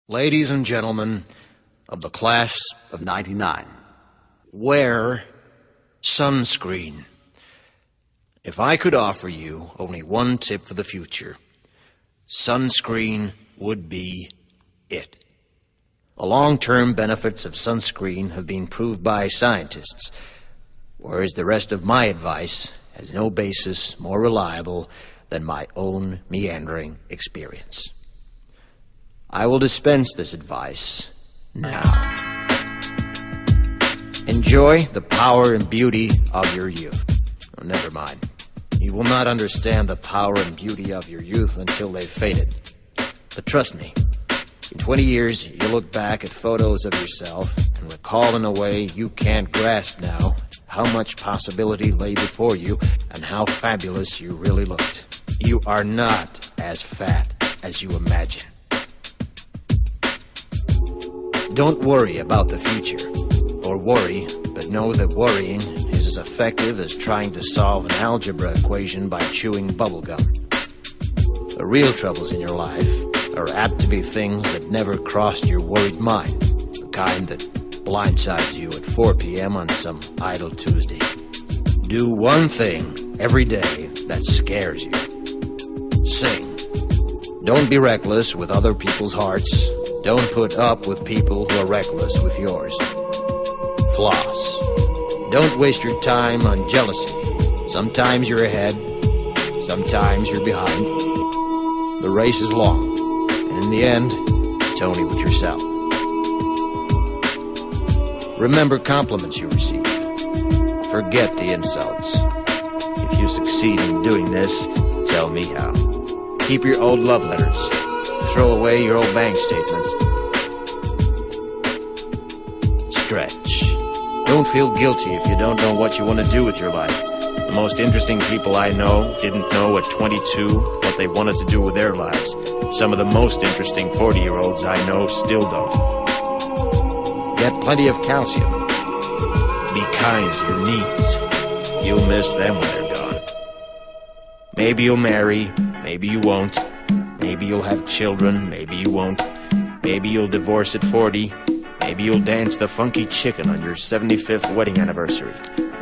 Ladies and gentlemen of the class of '99, wear sunscreen. If I could offer you only one tip for the future, sunscreen would be it. The long-term benefits of sunscreen have been proved by scientists, whereas the rest of my advice has no basis more reliable than my own meandering experience. I will dispense this advice now. Enjoy the power and beauty of your youth. Oh, never mind. You will not understand the power and beauty of your youth until they've faded. But trust me, in 20 years, you'll look back at photos of yourself and recall in a way you can't grasp now how much possibility lay before you and how fabulous you really looked. You are not as fat as you imagine. Don't worry about the future, or worry, but know that worrying is as effective as trying to solve an algebra equation by chewing bubblegum. The real troubles in your life are apt to be things that never crossed your worried mind, the kind that blindsides you at 4 p.m. on some idle Tuesday. Do one thing every day that scares you. Sing. Don't be reckless with other people's hearts. Don't put up with people who are reckless with yours. Floss. Don't waste your time on jealousy. Sometimes you're ahead, sometimes you're behind. The race is long, and in the end, it's only with yourself. Remember compliments you receive. Forget the insults. If you succeed in doing this, tell me how. Keep your old love letters. Throw away your old bank statements. Stretch. Don't feel guilty if you don't know what you want to do with your life. The most interesting people I know didn't know at 22 what they wanted to do with their lives. Some of the most interesting 40-year-olds I know still don't. Get plenty of calcium. Be kind to your knees. You'll miss them when they're gone. Maybe you'll marry, maybe you won't. Maybe you'll have children, maybe you won't. Maybe you'll divorce at 40. Maybe you'll dance the funky chicken on your 75th wedding anniversary.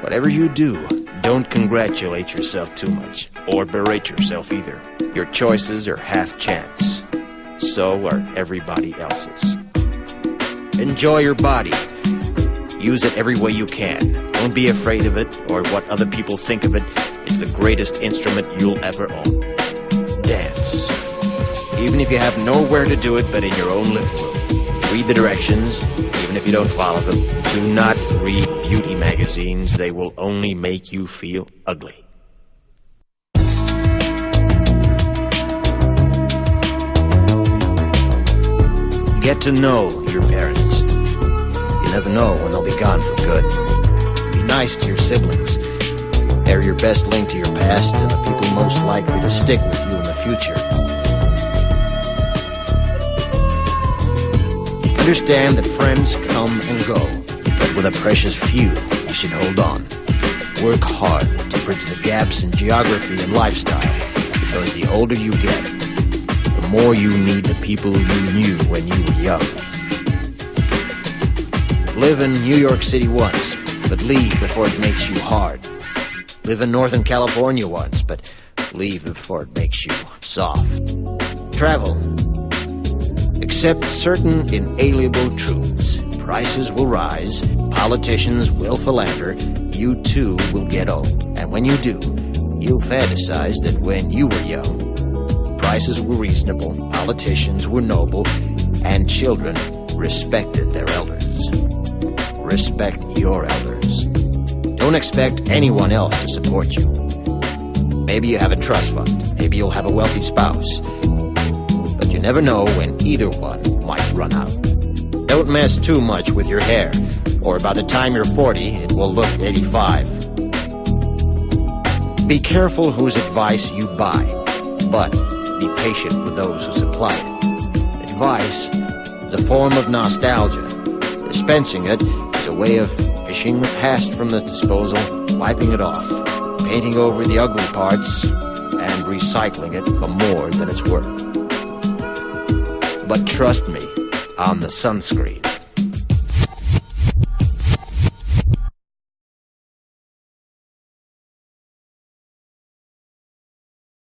Whatever you do, don't congratulate yourself too much, or berate yourself either. Your choices are half chance. So are everybody else's. Enjoy your body. Use it every way you can. Don't be afraid of it, or what other people think of it. It's the greatest instrument you'll ever own. Dance. Even if you have nowhere to do it but in your own living room. Read the directions, even if you don't follow them. Do not read beauty magazines. They will only make you feel ugly. Get to know your parents. You never know when they'll be gone for good. Be nice to your siblings. They're your best link to your past and the people most likely to stick with you in the future. Understand that friends come and go, but with a precious few, you should hold on. Work hard to bridge the gaps in geography and lifestyle, because the older you get, the more you need the people you knew when you were young. Live in New York City once, but leave before it makes you hard. Live in Northern California once, but leave before it makes you soft. Travel. Accept certain inalienable truths. Prices will rise, politicians will philander, you too will get old. And when you do, you'll fantasize that when you were young, prices were reasonable, politicians were noble, and children respected their elders. Respect your elders. Don't expect anyone else to support you. Maybe you have a trust fund, maybe you'll have a wealthy spouse. But you never know when either one might run out. Don't mess too much with your hair, or by the time you're 40, it will look 85. Be careful whose advice you buy, but be patient with those who supply it. Advice is a form of nostalgia. Dispensing it is a way of fishing the past from the disposal, wiping it off, painting over the ugly parts, and recycling it for more than it's worth. But trust me, on the sunscreen.